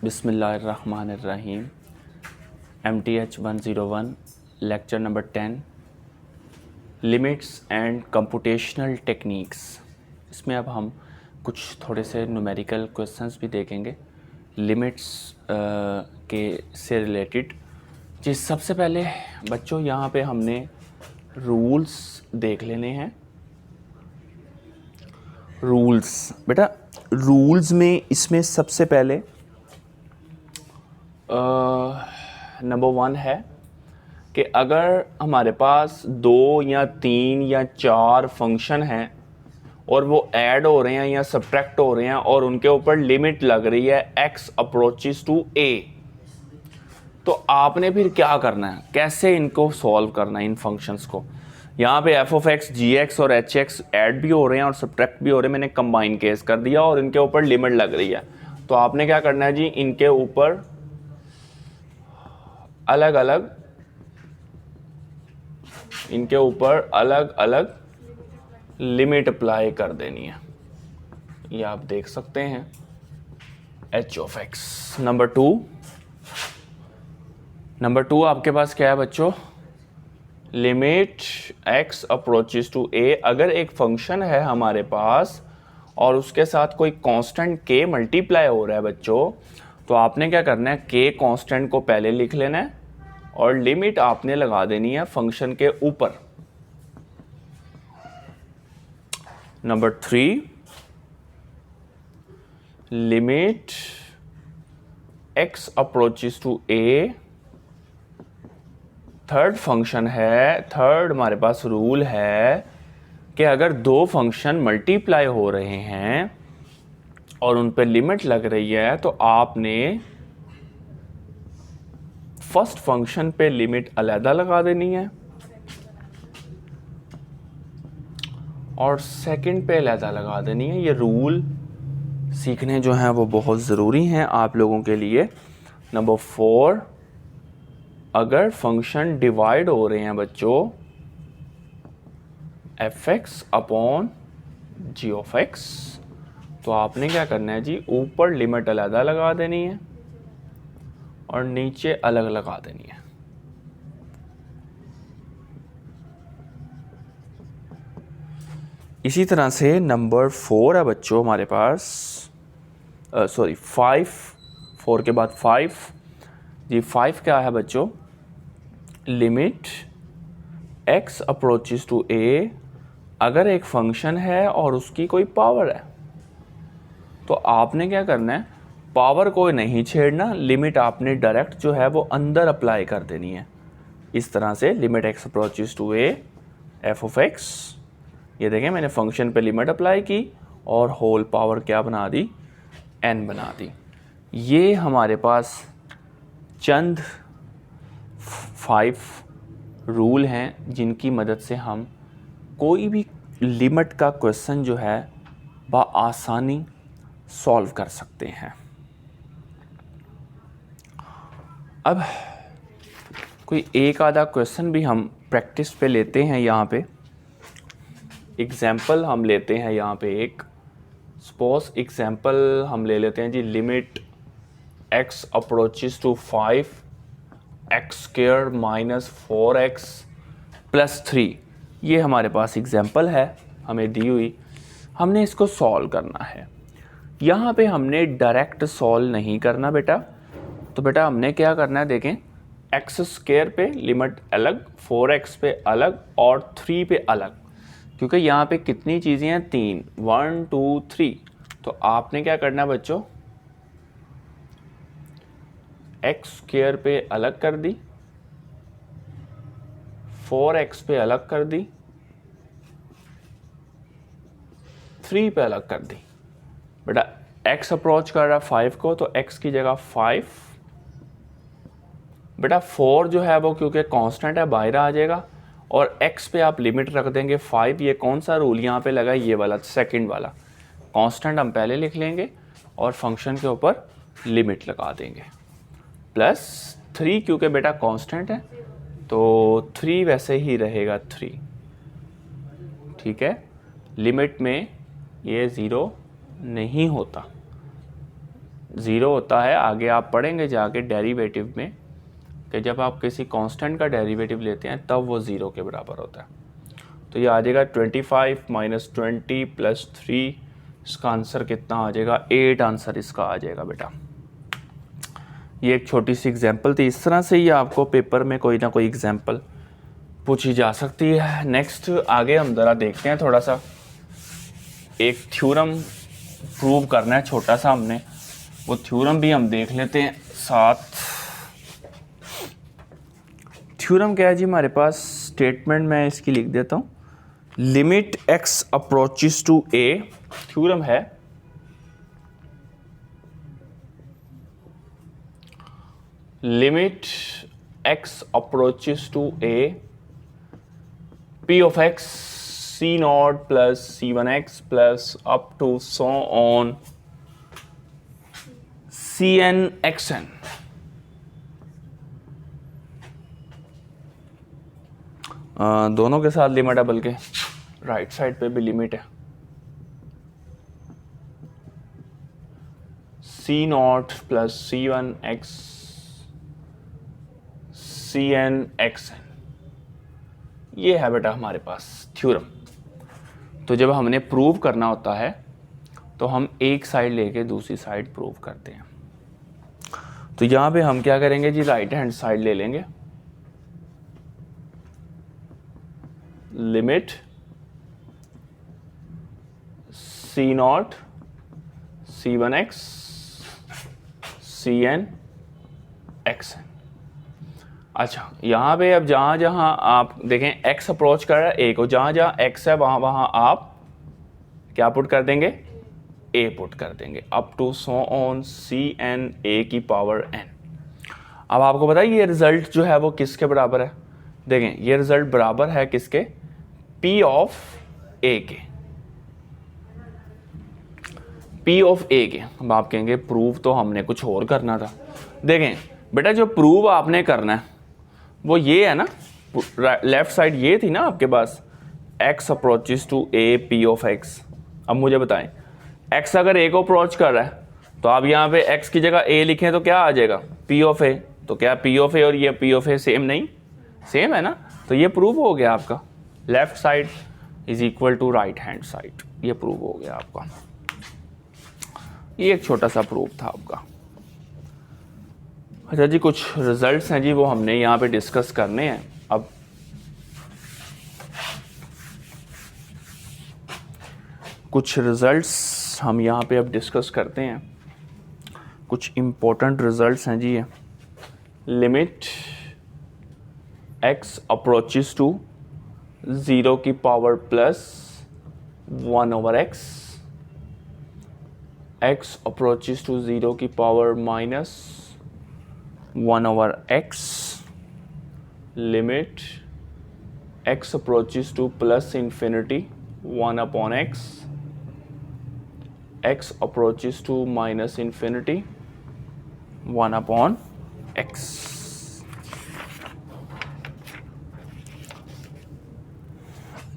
बिस्मिल्लाहिर्रहमानिर्रहीम। MTH 101 lecture number 10 limits and computational techniques. इसमें अब हम कुछ थोड़े से न्यूमेरिकल क्वेश्चंस भी देखेंगे लिमिट्स के से रिलेटेड। जी सबसे पहले बच्चों यहाँ पे हमने रूल्स देख लेने हैं। रूल्स बेटा, रूल्स में इसमें सबसे पहले नंबर 1 है कि अगर हमारे पास 2 या 3 या 4 फंक्शन हैं और वो ऐड हो रहे हैं या सब्ट्रैक्ट हो रहे हैं और उनके ऊपर लिमिट लग रही है x अप्रोचेस टू a, तो आपने फिर क्या करना है, कैसे इनको सॉल्व करना है इन फंक्शंस को। यहाँ पे f of x, g x और एच एक्स ऐड भी हो रहे हैं और सब्ट्रैक्ट भी हो रहे हैं। मैंने कंबाइन केस कर दिया और इनके ऊपर लिमिट लग रही है, तो आपने क्या करना है जी, इनके ऊपर अलग अलग लिमिट अप्लाई कर देनी है। ये आप देख सकते हैं h of x। Number two आपके पास क्या है बच्चों, limit x approaches to a। अगर एक फंक्शन है हमारे पास और उसके साथ कोई कांस्टेंट k मल्टीप्लाई हो रहा है बच्चों, तो आपने क्या करना है, k कांस्टेंट को पहले लिख लेना है और लिमिट आपने लगा देनी है फंक्शन के ऊपर। Number 3, limit x approaches to a। Third function है, थर्ड हमारे पास रूल है कि अगर 2 फंक्शन मल्टीप्लाई हो रहे हैं और उन पर लिमिट लग रही है, तो आपने फर्स्ट फंक्शन पे लिमिट अलहदा लगा देनी है और सेकंड पे अलहदा लगा देनी है। ये रूल सीखने जो हैं वो बहुत ज़रूरी हैं आप लोगों के लिए। नंबर 4, अगर फंक्शन डिवाइड हो रहे हैं बच्चों fx upon g of x, तो आपने क्या करना है जी, ऊपर लिमिट अलहदा लगा देनी है और नीचे अलग लगा देनी है। इसी तरह से नंबर 4 है बच्चों हमारे पास, 5, 4 के बाद 5 जी। 5 क्या है बच्चों, limit x approaches to a। अगर एक फंक्शन है और उसकी कोई पावर है, तो आपने क्या करना है, पावर को नहीं छेड़ना, लिमिट आपने डायरेक्ट जो है वो अंदर अप्लाई कर देनी है। इस तरह से limit x approaches to a f of x, ये देखें मैंने फंक्शन पे लिमिट अप्लाई की और होल पावर क्या बना दी, n बना दी। ये हमारे पास चंद 5 रूल हैं जिनकी मदद से हम कोई भी लिमिट का क्वेश्चन जो है बआसानी सॉल्व कर सकते हैं। अब कोई एक आधा क्वेश्चन भी हम प्रैक्टिस पे लेते हैं। यहाँ पे एग्जाम्पल हम लेते हैं, यहाँ पे एक सपोज एग्जाम्पल हम ले लेते हैं जी, limit x approaches to 5 x square minus 4x plus 3। ये हमारे पास एग्जाम्पल है हमें दी हुई, हमने इसको सॉल्व करना है। यहाँ पे हमने डायरेक्ट सॉल्व नहीं करना बेटा, तो बेटा हमने क्या करना है, देखें x स्क्वायर पे लिमिट अलग, 4x पे अलग और 3 पे अलग, क्योंकि यहाँ पे कितनी चीज़ें हैं, 3, 1 2 3। तो आपने क्या करना है बच्चों, x स्क्वायर पे अलग कर दी, 4x पे अलग कर दी, 3 पे अलग कर दी। बेटा x अप्रोच कर रहा है 5 को, तो x की जगह 5। बेटा 4 जो है वो क्योंकि कांस्टेंट है बाहर आ जाएगा और x पे आप लिमिट रख देंगे 5। ये कौन सा रूल यहाँ पे लगा, ये वाला सेकंड वाला। कांस्टेंट हम पहले लिख लेंगे और फंक्शन के ऊपर लिमिट लगा देंगे, प्लस 3 क्योंकि बेटा कांस्टेंट है तो 3 वैसे ही रहेगा 3। ठीक है, लिमिट में ये 0 नहीं होता, ज़ीरो होता है, आगे आप पढ़ेंगे जाके डेरिवेटिव में कि जब आप किसी कांस्टेंट का डेरिवेटिव लेते हैं तब वो ज़ीरो के बराबर होता है। तो ये आ जाएगा 25 माइनस 20 प्लस 3, इसका आंसर कितना आ जाएगा 8 आंसर इसका आ जाएगा बेटा। ये एक छोटी सी एग्जांपल थी, इस तरह से ही आपको पेपर में कोई ना कोई एग्जांपल पूछी जा सकती है। नेक्स्ट आगे हम ज़रा देखते हैं, थोड़ा सा एक थ्योरम प्रूव करना है छोटा सा हमने, वो थ्योरम भी हम देख लेते हैं साथ। थ्योरम क्या है जी हमारे पास, स्टेटमेंट मैं इसकी लिख देता हूँ, limit x approaches to a, theorem है limit x approaches to a p of x c naught plus c1x plus up to so on cn xn। दोनों के साथ लिमिट है, बल्कि राइट साइड पे भी लिमिट है, c naught plus c one x c n x n, ये है बेटा हमारे पास थ्योरम। तो जब हमने प्रूव करना होता है तो हम एक साइड लेके दूसरी साइड प्रूव करते हैं। तो यहाँ पे हम क्या करेंगे जी, राइट हैंड साइड ले लेंगे, limit c naught c one x c n x n. अच्छा, यहाँ पे अब जहाँ जहाँ आप देखें x अप्रोच कर रहा है a को, जहाँ जहाँ x है वहाँ वहाँ आप क्या पुट कर देंगे, a पुट कर देंगे, up to so on c n a की पावर n। अब आपको पता है ये रिजल्ट जो है वो किसके बराबर है, देखें ये रिजल्ट बराबर है किसके, p ऑफ a के, p ऑफ a के। अब आप कहेंगे प्रूव तो हमने कुछ और करना था। देखें बेटा जो प्रूव आपने करना है वो ये है ना, लेफ्ट साइड ये थी ना आपके पास, x approaches to a p of x। अब मुझे बताएं x अगर a को अप्रोच कर रहा है तो आप यहाँ पे x की जगह a लिखें तो क्या आ जाएगा, p ऑफ a। तो क्या p ऑफ a और ये p ऑफ a सेम नहीं, सेम है ना, तो ये प्रूव हो गया आपका, left side is equal to right hand side, ये प्रूव हो गया आपका। ये एक छोटा सा प्रूफ था आपका। अच्छा जी, कुछ रिजल्ट्स हैं जी वो हमने यहाँ पे डिस्कस करने हैं। अब कुछ रिजल्ट्स हम यहाँ पे अब डिस्कस करते हैं, कुछ इम्पोर्टेंट रिजल्ट्स हैं जी ये। लिमिट x अप्रोचेस टू 0 की power plus 1 over x, x approaches to 0 की power minus 1 over x, limit x approaches to plus infinity 1 upon x, x approaches to minus infinity 1 upon x।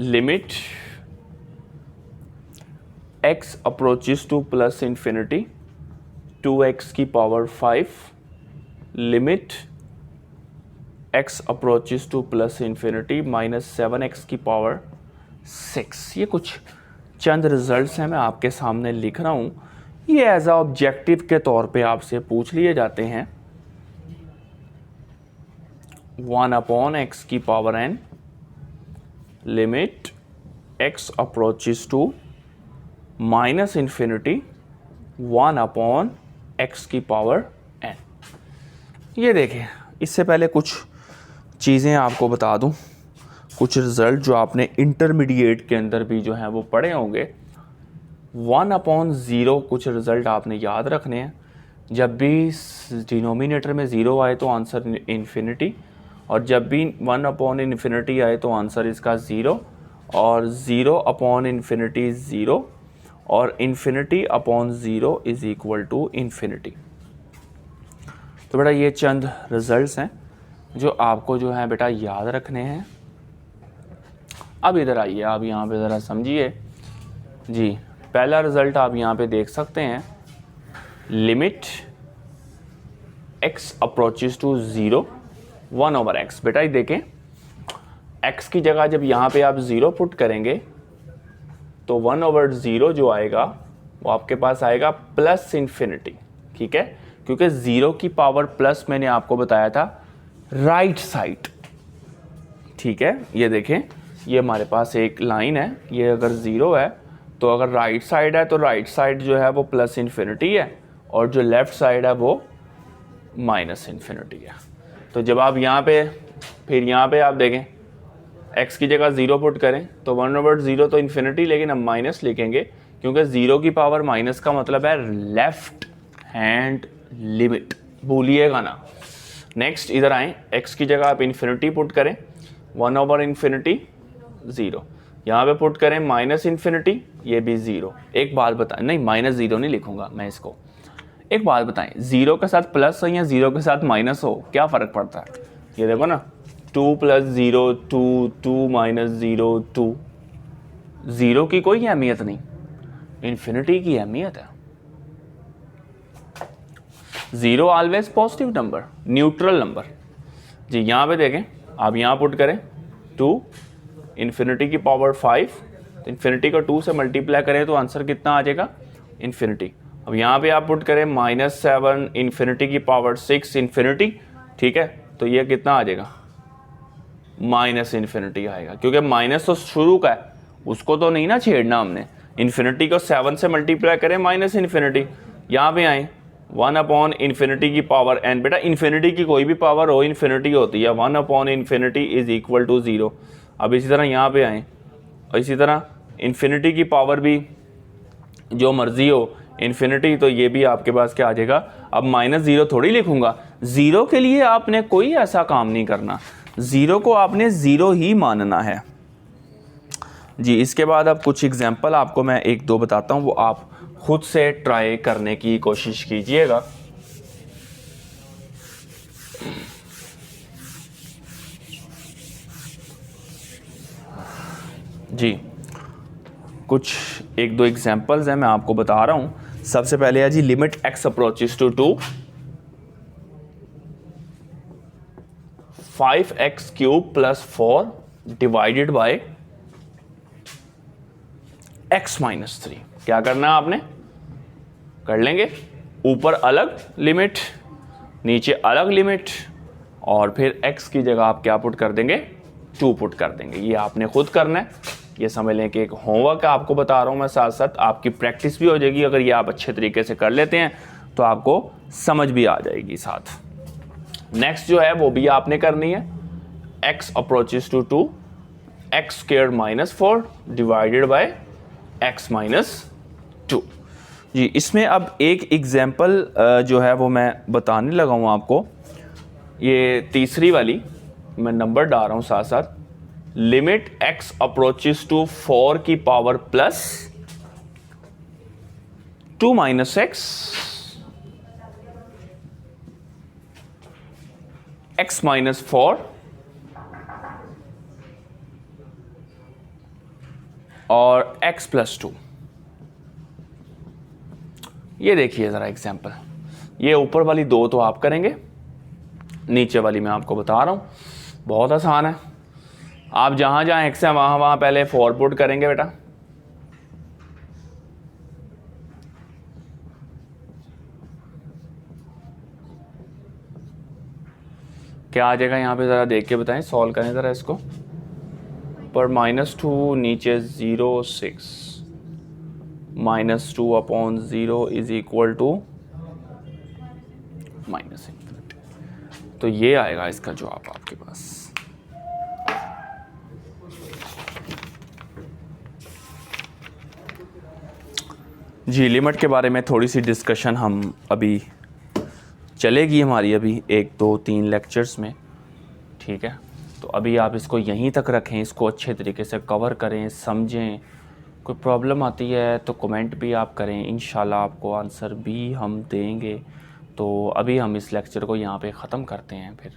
Limit x approaches to plus infinity 2x की power 5, limit x approaches two plus infinity minus 7x की power 6। ये कुछ चंद results हैं, मैं आपके सामने लिख रहा हूँ, ये एज अ ऑब्जेक्टिव के तौर पे आपसे पूछ लिए जाते हैं। 1 अपॉन x की power n, limit x approaches to minus infinity 1 upon x की पावर n। ये देखें, इससे पहले कुछ चीज़ें आपको बता दूं, कुछ रिज़ल्ट जो आपने इंटरमीडिएट के अंदर भी जो हैं वो पढ़े होंगे। 1 अपॉन 0 कुछ रिज़ल्ट आपने याद रखने हैं, जब भी डिनोमिनेटर में 0 आए तो आंसर इन्फिनिटी, और जब भी 1 अपॉन इन्फिनिटी आए तो आंसर इसका 0, और 0 अपॉन इन्फिनिटी 0, और infinity upon 0 is equal to infinity. तो बेटा ये चंद रिजल्ट्स हैं जो आपको जो है बेटा याद रखने हैं। अब इधर आइए, आप यहाँ पे ज़रा समझिए जी। पहला रिज़ल्ट आप यहाँ पे देख सकते हैं, limit x approaches to 0 1/x। बेटा ये देखें, x की जगह जब यहाँ पे आप 0 पुट करेंगे तो 1/0 जो आएगा वो आपके पास आएगा प्लस इन्फिनिटी। ठीक है, क्योंकि 0 की पावर प्लस मैंने आपको बताया था राइट साइड। ठीक है, ये देखें, ये हमारे पास एक लाइन है, ये अगर 0 है तो अगर राइट साइड है तो राइट साइड जो है वो प्लस इन्फिनिटी है और जो लेफ्ट साइड है वो माइनस इन्फिनिटी है। तो जब आप यहाँ पे फिर यहाँ पे आप देखें x की जगह 0 पुट करें तो 1/0 तो इन्फिनिटी, लेकिन हम माइनस लिखेंगे क्योंकि 0 की पावर माइनस का मतलब है लेफ्ट हैंड लिमिट, भूलिएगा ना। नेक्स्ट इधर आए, x की जगह आप इन्फिनिटी पुट करें 1/∞ 0, यहाँ पे पुट करें माइनस इन्फिनिटी, ये भी 0। एक बात बताएं, नहीं -0 नहीं लिखूंगा मैं इसको। एक बात बताएं, 0 के साथ प्लस हो या 0 के साथ माइनस हो, क्या फ़र्क पड़ता है? ये देखो ना, 2 + 0 2, 2 - 0 2। 0 की कोई अहमियत नहीं, इन्फिनिटी की अहमियत है। 0 always positive number, neutral number. जी यहाँ पे देखें, आप यहाँ पुट करें 2 इन्फिनिटी की पावर 5, तो इन्फिनिटी को 2 से मल्टीप्लाई करें तो आंसर कितना आ जाएगा? इन्फिनिटी। अब यहाँ पे आप पुट करें -7 इन्फिनिटी की पावर 6 इन्फिनिटी। ठीक है, तो ये कितना आ जाएगा? माइनस इन्फिनिटी आएगा, क्योंकि माइनस तो शुरू का है, उसको तो नहीं ना छेड़ना हमने। इन्फिनिटी को 7 से मल्टीप्लाई करें माइनस इन्फिनिटी। यहाँ पे आए 1/∞ की पावर n। बेटा इन्फिनिटी की कोई भी पावर हो, इन्फिनिटी होती है, 1/∞ = 0। अब इसी तरह यहाँ पे आए, और इसी तरह इन्फिनिटी की पावर भी जो मर्जी हो इन्फिनिटी, तो ये भी आपके पास क्या आ जाएगा? अब -0 थोड़ी लिखूंगा, 0 के लिए आपने कोई ऐसा काम नहीं करना, 0 को आपने 0 ही मानना है। जी इसके बाद अब कुछ एग्जांपल आपको मैं 1-2 बताता हूँ, वो आप खुद से ट्राई करने की कोशिश कीजिएगा। जी कुछ 1-2 एग्जांपल्स हैं, मैं आपको बता रहा हूँ। सबसे पहले है जी, limit x approaches to 2 5x³ + 4 divided by x - 3। क्या करना है आपने? कर लेंगे, ऊपर अलग लिमिट, नीचे अलग लिमिट, और फिर x की जगह आप क्या पुट कर देंगे? 2 पुट कर देंगे। ये आपने खुद करना है, ये समझ लें कि एक होमवर्क आपको बता रहा हूँ मैं, साथ साथ आपकी प्रैक्टिस भी हो जाएगी। अगर ये आप अच्छे तरीके से कर लेते हैं तो आपको समझ भी आ जाएगी साथ। नेक्स्ट जो है वो भी आपने करनी है, x approaches to 2 x² - 4 divided by x - 2। जी इसमें अब एक एग्जाम्पल जो है वो मैं बताने लगा हूँ आपको। ये तीसरी वाली मैं नंबर डाल रहा हूँ साथ साथ, लिमिट x अप्रोचेस टू 4 की पावर प्लस 2 - x - 4 और x + 2। ये देखिए ज़रा एग्जाम्पल, ये ऊपर वाली 2 तो आप करेंगे, नीचे वाली मैं आपको बता रहा हूँ, बहुत आसान है। आप जहाँ जहाँ x है वहाँ पहले 4 पुट करेंगे बेटा। क्या आ जाएगा यहाँ पे, ज़रा देख के बताएं, सॉल्व करें ज़रा इसको। पर -2 नीचे 0 6 -2/0 = -∞। तो ये आएगा इसका जवाब आपके पास। जी लिमिट के बारे में थोड़ी सी डिस्कशन हम अभी चलेगी हमारी, अभी 1 2 3 लेक्चर्स में। ठीक है, तो अभी आप इसको यहीं तक रखें, इसको अच्छे तरीके से कवर करें, समझें। कोई प्रॉब्लम आती है तो कमेंट भी आप करें, इंशाल्लाह आपको आंसर भी हम देंगे। तो अभी हम इस लेक्चर को यहाँ पे ख़त्म करते हैं फिर।